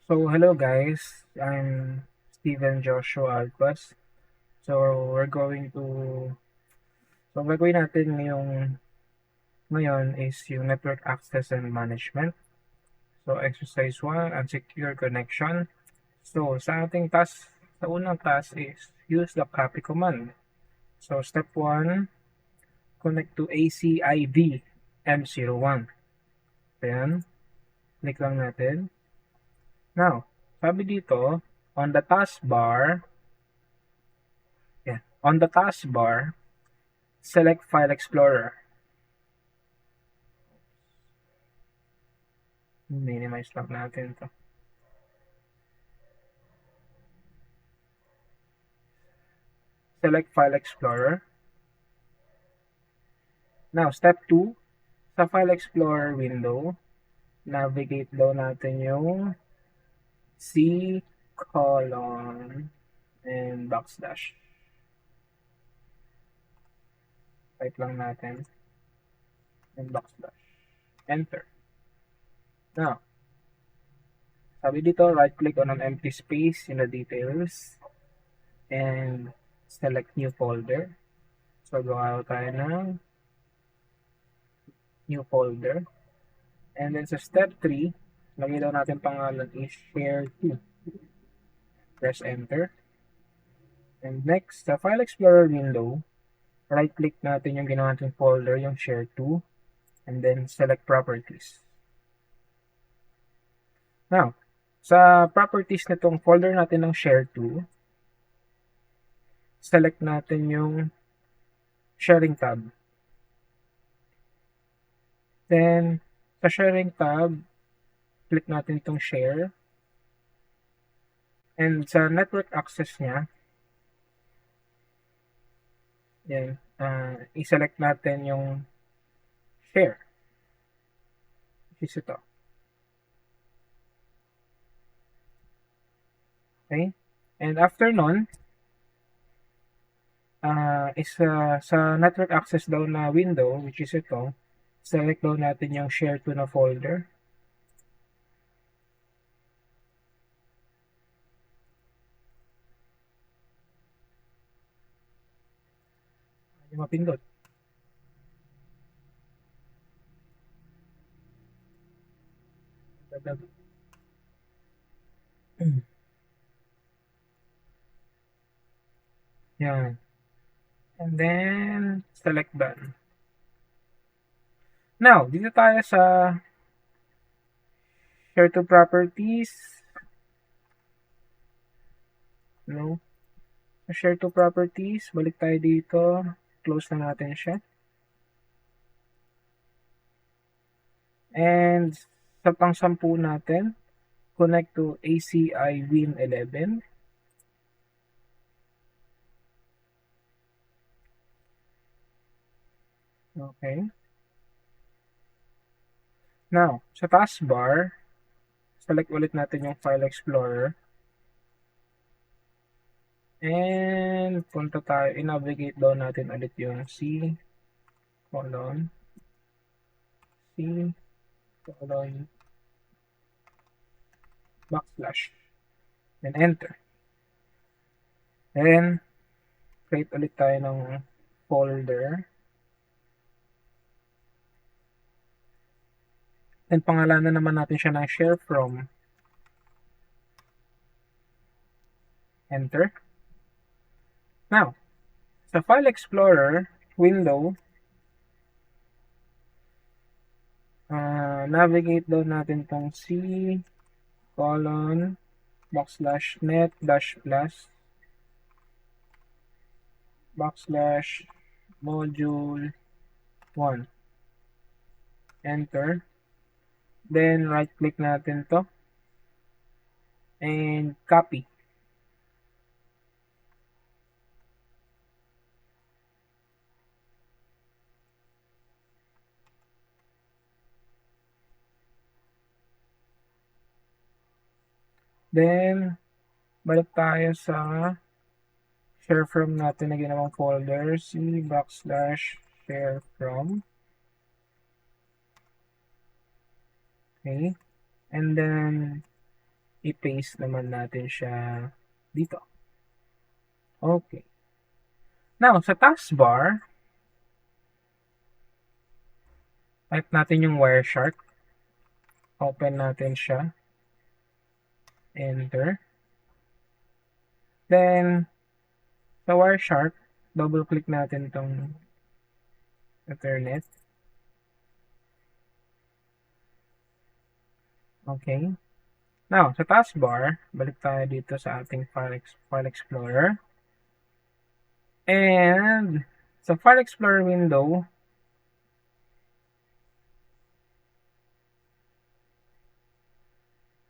So, hello guys, I'm Steven Joshua Alpas. So, we're going to, so gagawin natin ngayon is yung network access and management. So, exercise 1, unsecure connection. So, sa ating task, sa unang task is use the copy command. So, step 1, connect to ACID M01. Ayan, click lang natin. Now, sabi dito, on the taskbar, on the taskbar, select File Explorer. Minimize lang natin to. Select File Explorer. Now, step 2, sa File Explorer window, navigate daw natin yung C colon and backslash. Type lang natin and backslash. Enter. Now, sabi dito, right-click on an empty space in the details and select new folder. So, gawa tayo ng new folder. And then sa step 3, lagay daw natin pangalan is share 2. Press enter. And next, sa File Explorer window, right-click natin yung ginawa natin folder, yung share 2. And then select properties. Now, sa properties nitong folder natin ng share 2, select natin yung sharing tab. Then, sa sharing tab, click natin itong share. And sa network access niya, yan, i-select natin yung share. Which is ito. Okay? And after nun, sa network access daw na window, which is ito, select daw natin yung share to na folder. Yung mapindot. Yan. And then, select done. Now, dito tayo sa share to properties. No? Sa share to properties, balik tayo dito. Close na natin siya. And sa pang-sampu natin, connect to ACI Win 11. Okay. Now, sa taskbar, select ulit natin yung File Explorer. And punta tayo, i-navigate daw natin ulit yung C colon backslash. Then enter. Then, create ulit tayo ng folder. Then, pangalanan naman natin siya ng share from. Enter. Now, sa File Explorer window, navigate daw natin tong C colon backslash net dash plus backslash module 1. Enter. Then, right-click natin to and copy. Then, balik tayo sa share from natin na ginawang folder, C backslash share from. Okay. And then, i-paste naman natin siya dito. Okay. Now, sa taskbar, type natin yung Wireshark. Open natin siya. Enter. Then, sa Wireshark, double-click natin itong Ethernet. Okay. Now, sa taskbar, balik tayo dito sa ating File Explorer. And, sa File Explorer window,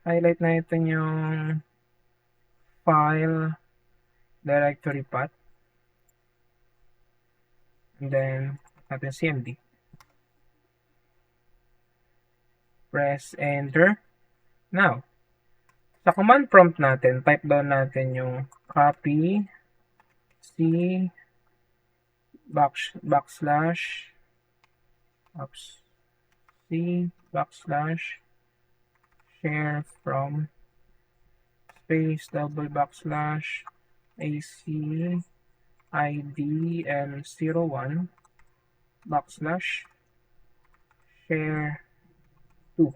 highlight natin yung file directory path. And then, natin CMD. Press enter. Now, sa command prompt natin, type down natin yung copy C backslash share from space double backslash AC ID and 01 backslash share 2.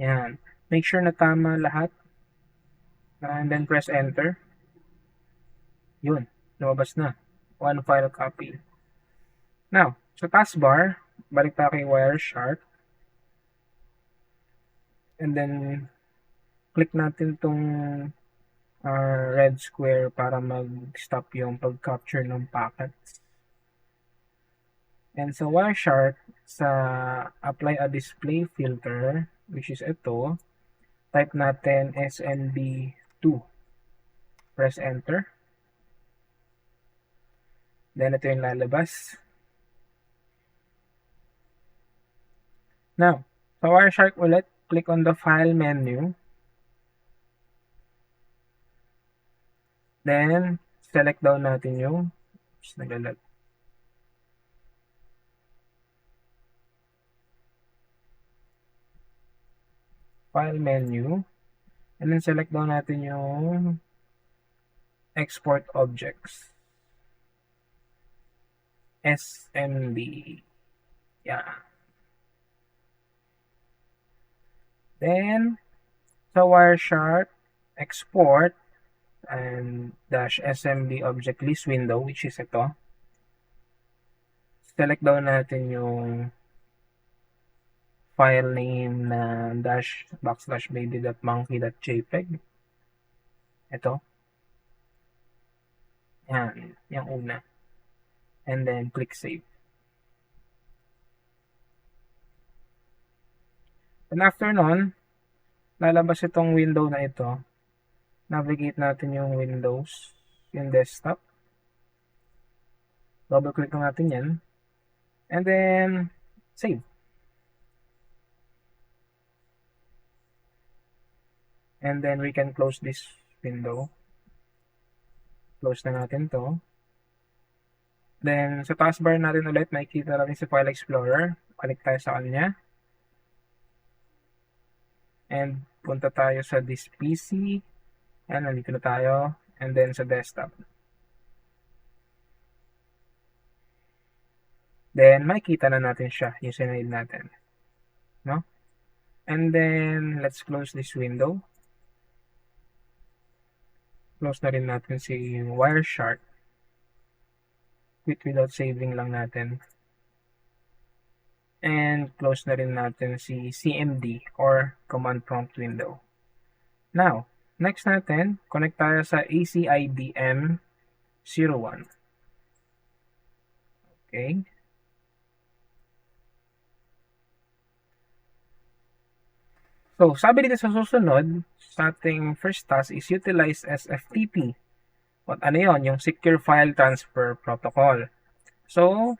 Yan. Make sure na tama lahat. And then press enter. Yun. Lumabas na. One file copy. Now, sa taskbar, balik tayo kay Wireshark. And then, click natin tong red square para mag-stop yung pag-capture ng packets. And sa Wireshark, sa apply a display filter, which is ito, type natin SNB2. Press enter. Then ito yung lalabas. Now, sa Wireshark ulit, click on the file menu. Then, select down natin yung naglalag. File menu. And then, select down natin yung export objects. SMB. Yeah. Then, sa Wireshark, export and -smb object list window, which is ito. Select down natin yung file name na --baby.monkey.jpg. Ito. Yan. Yung una. And then, click save. And after nun, lalabas itong window na ito. Navigate natin yung Windows, yung desktop. Double-click natin yan. And then, save. And then, we can close this window. Close na natin to. Then, sa taskbar natin ulit, makikita natin sa File Explorer. Balik tayo sa kanya. And, punta tayo sa this PC. And, nandito na tayo. And then, sa desktop. Then, makikita na natin siya, yung sinunod natin. No? And then, let's close this window. Close na rin natin si Wireshark. Quit without saving lang natin. And close na rin natin si CMD or command prompt window. Now, next natin, connect tayo sa ACIDM01. Okay. So, sabi dito sa susunod, sa ating first task is utilize SFTP. At ano yun? Yung Secure File Transfer Protocol. So,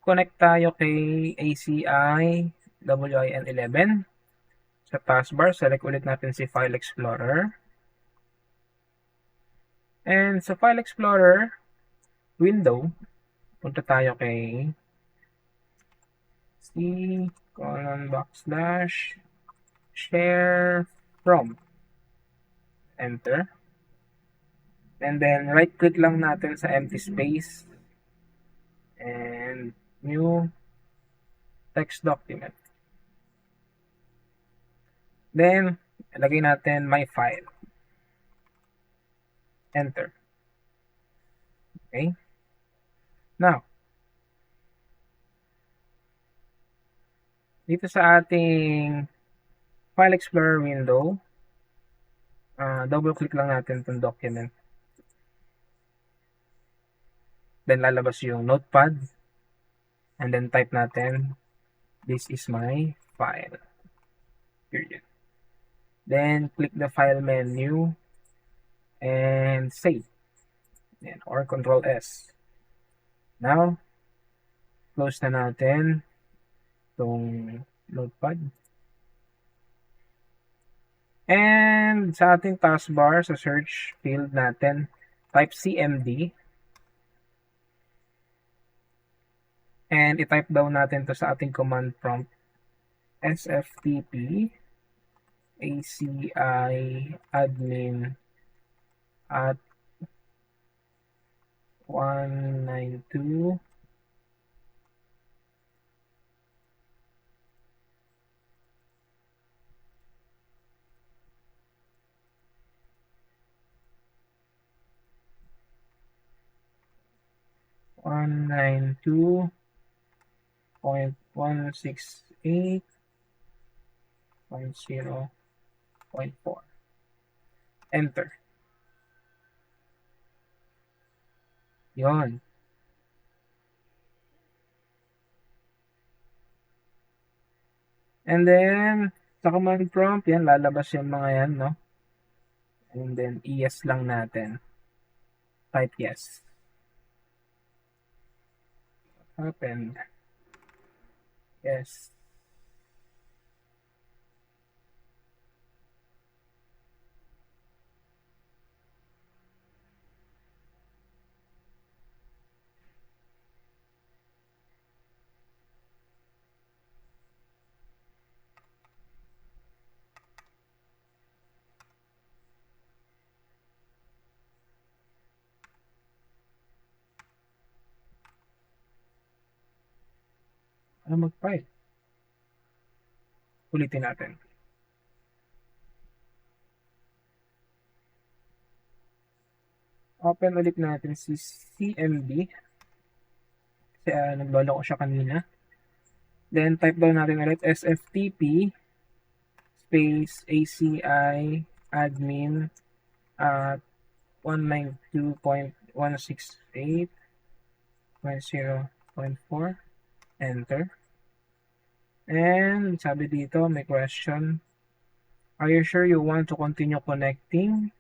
connect tayo kay ACI WIN11. Sa taskbar, select ulit natin si File Explorer. And sa File Explorer window, punta tayo kay C:\/ share from. enter. And then right click lang natin sa empty space and new text document. Then ilagay natin my file. Enter. Okay. Now, dito sa ating File Explorer window, double click lang natin itong document. Then lalabas yung notepad. And then type natin, this is my file. Period. Then click the file menu and save. Yan, or Control S. Now, close na natin itong notepad. And sa ating taskbar, sa search field natin, type CMD. And i-type down natin to sa ating command prompt, sftp ACI admin at 192 192.168.0.4. Enter. Yon. And then, sa command prompt, yan, lalabas yung mga yan, no? And then, yes lang natin. Type yes. What happened? Yes. Ano mag-file? Ulitin natin. Open ulit natin si CMD. Kasi naglolo ko siya kanina. Then type down natin ulit sftp space ACI admin at 192.168.0.4. Enter. And sabi dito, may question. Are you sure you want to continue connecting?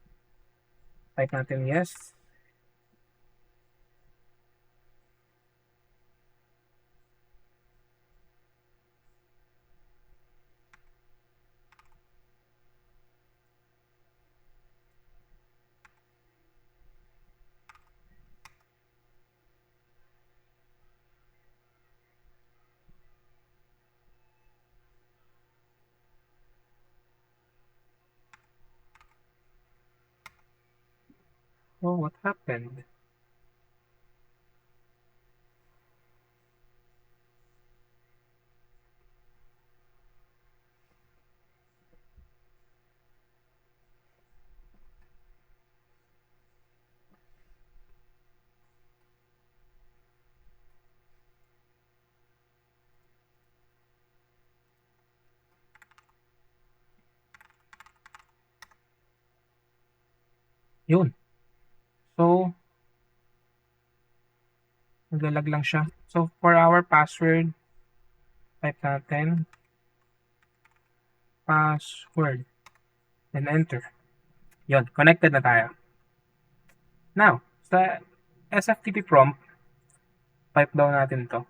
Type natin yes. Oh, what happened? Yun. So, naglalag lang siya. So, for our password, type natin password. Then enter. Yun, connected na tayo. Now, sa SFTP prompt, type down natin to.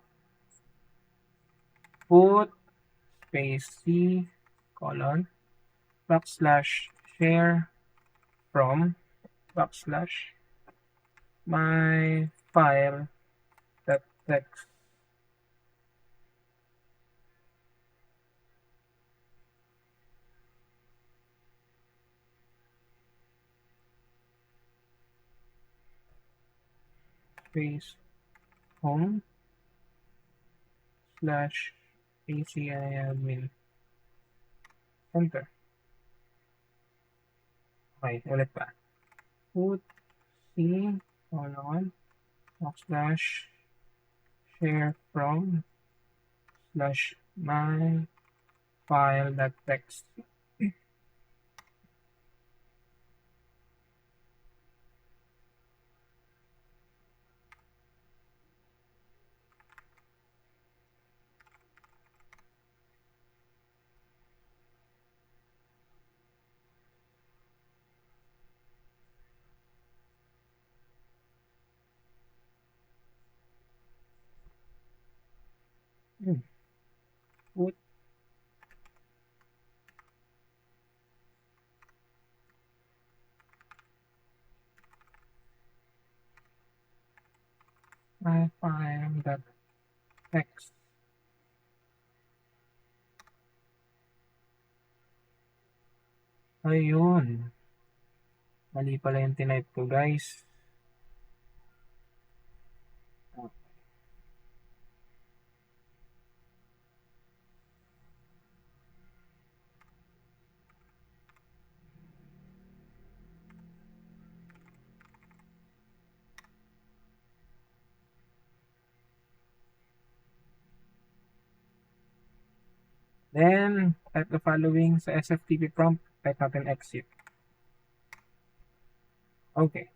Put space C colon /share from /my file text. space home slash ACI admin. Enter. Okay, ulit pa. Put C slash share from slash my file.txt. Put my file.txt. Ayun. Mali pala yung tinype ko, guys. Then, type the following sa SFTP prompt. Type natin exit. Okay.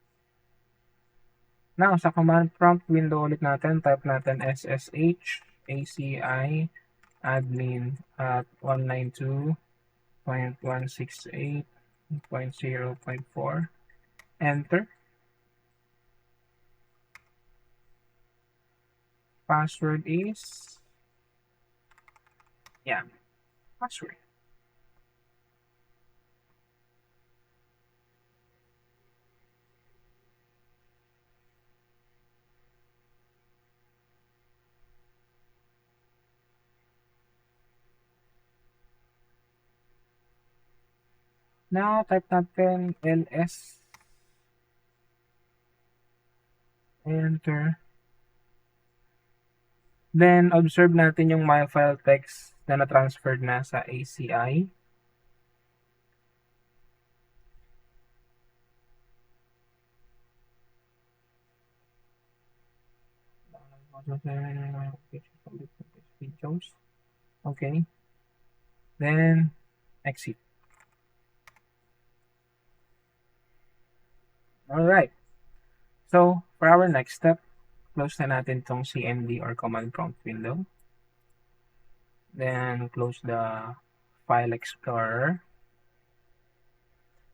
Now, sa command prompt window ulit natin, type natin SSH ACI admin at 192.168.0.4. Enter. Password is, password. Now, type natin ls. Enter. Then, observe natin yung my file text na na-transferred na sa ACI. Okay. Then, exit. Alright. So, for our next step, close na natin tong CMD or command prompt window. Then, close the File Explorer.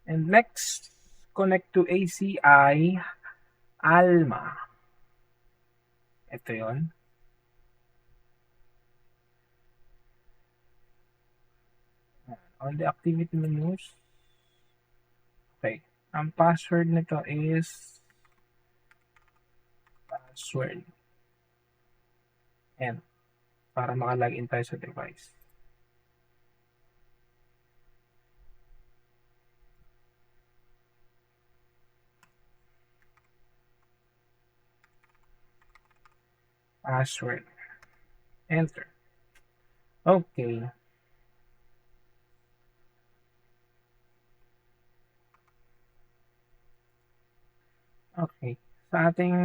And next, connect to ACI Alma. Ito yon. On the activity menus. Okay. Ang password nito is password. And para maka-login tayo sa device. Password. Enter. Okay. Okay. Sa ating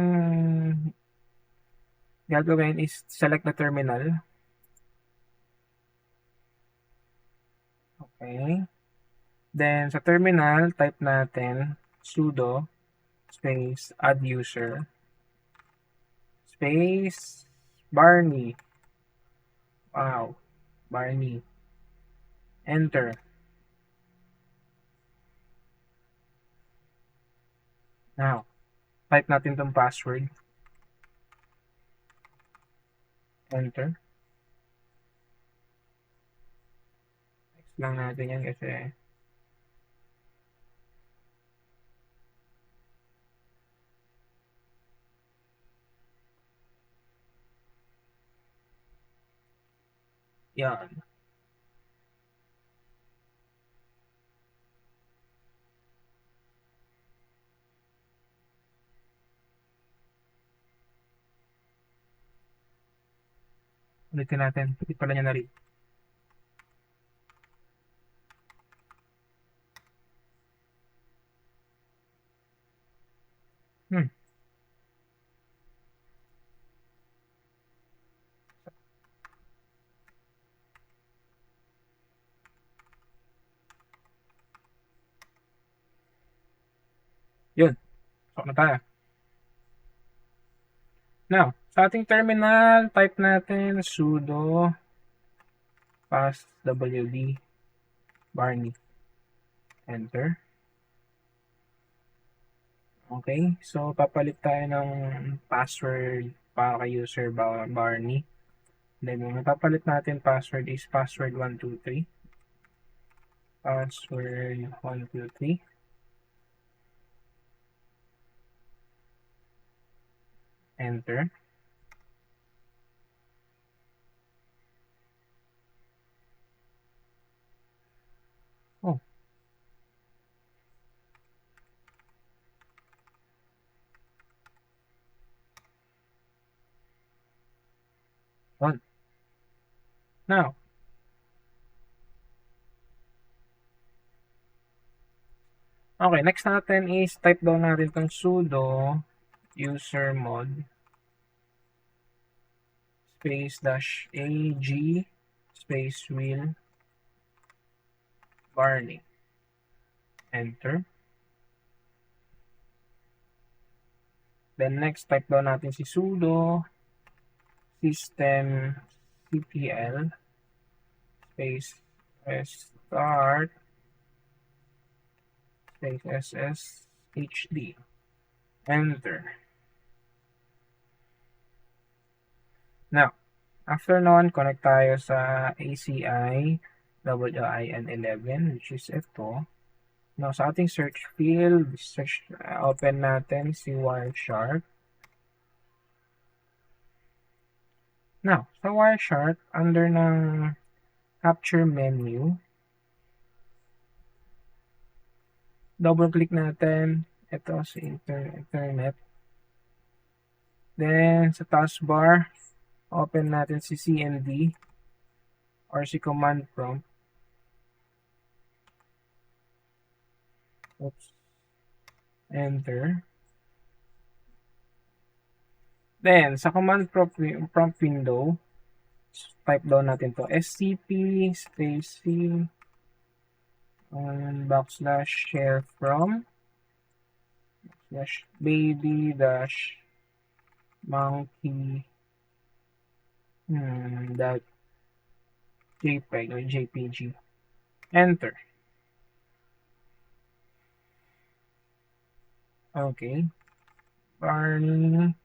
gagawin is select the terminal. Okay. Then, sa terminal, type natin sudo space add user space Barney. Wow. Barney. Enter. Now, type natin tong password. Enter. Next lang natin yan kasi yan. Ulitin natin. Hindi pala niya na-read. Hmm. Yun. So, na tayo. Now, sa ating terminal, type natin sudo passwd barney. Enter. Okay. So, papalit tayo ng password para kay user Barney. Then, yung napapalit natin password is password 123. Password 123. Enter. Oh. Done. Now, okay, next natin is type down natin itong sudo usermod space dash ag space will Barney. Enter. Then next, type down natin si sudo systemctl space start space sshd. Enter. Now, after nun, connect tayo sa ACI WIN11, which is ito. Now, sa ating search field, open natin si Wireshark. Now, sa Wireshark, under ng capture menu, double-click natin ito sa internet. Then, sa taskbar, open natin si CMD or si command prompt. Oops. Enter. Then, sa command prompt window, type down natin to scp space c backslash share from slash baby dash monkey that jpeg or jpg. Enter. Okay. Barney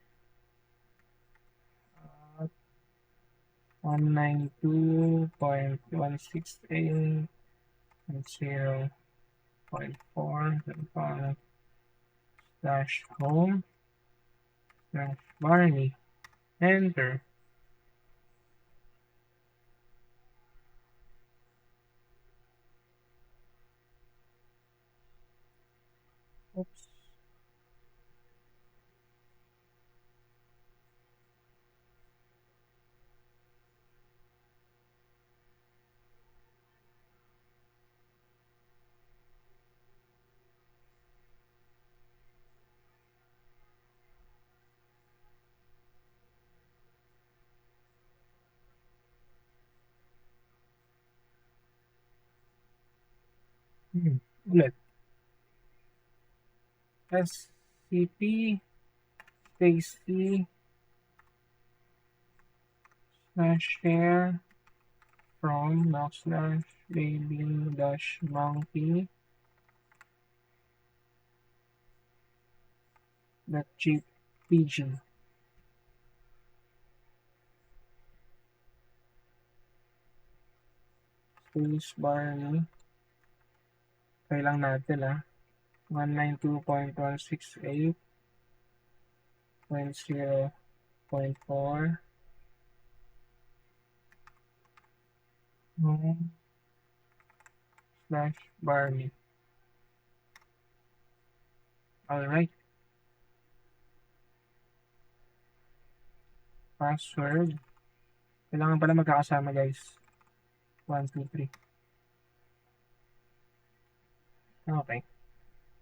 192.168.0.4 slash home slash Barney. Enter. Oops. Ulit. scp space c slash share from backslash baby dash monkey dot jpg. Space Barney. Try lang natin 192.168.0.4 slash Barney. Alright. Password Kailangan pala magkakasama guys. 1, 2, 3. Okay.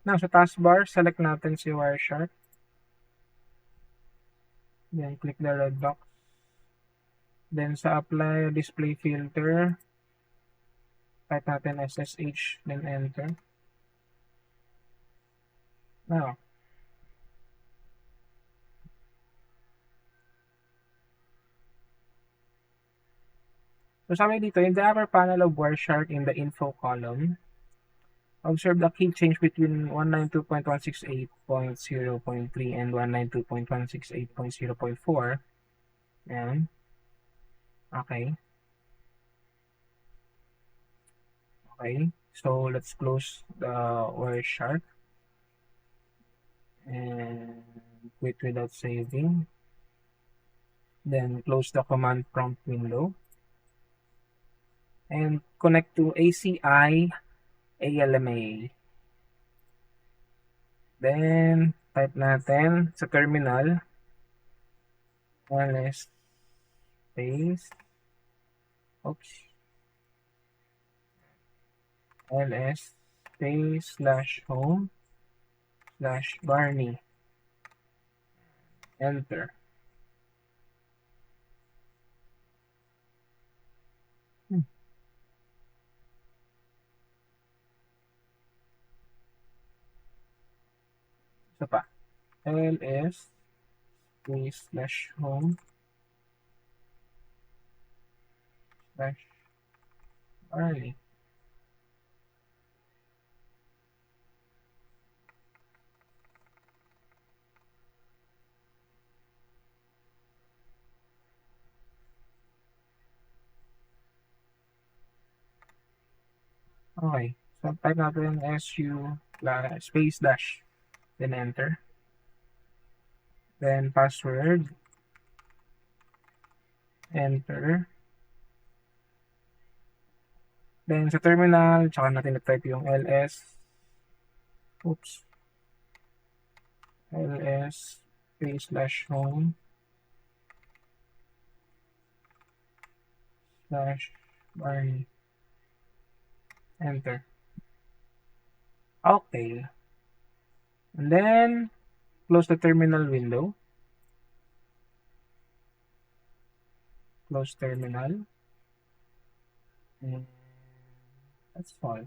Now, sa taskbar, select natin si Wireshark. Then, click the red box. Then, sa apply display filter, type natin SSH, then enter. Now, so sabi dito, in the upper panel of Wireshark in the info column, observe the key change between 192.168.0.3 and 192.168.0.4. Yan. Okay. Okay. So, let's close the Wireshark. And quit without saving. Then, close the command prompt window. And connect to ACI ALMA. Then, type natin sa terminal ls space ls space /home /Barney. Enter. Isa pa. ls space /home /Barney. Okay. So, type natin su space dash. Then enter. Then password. Enter. Then sa terminal, tsaka natin na-type yung ls space /home /Barney. Enter. Okay. And then, close the terminal window. Close terminal. And that's all.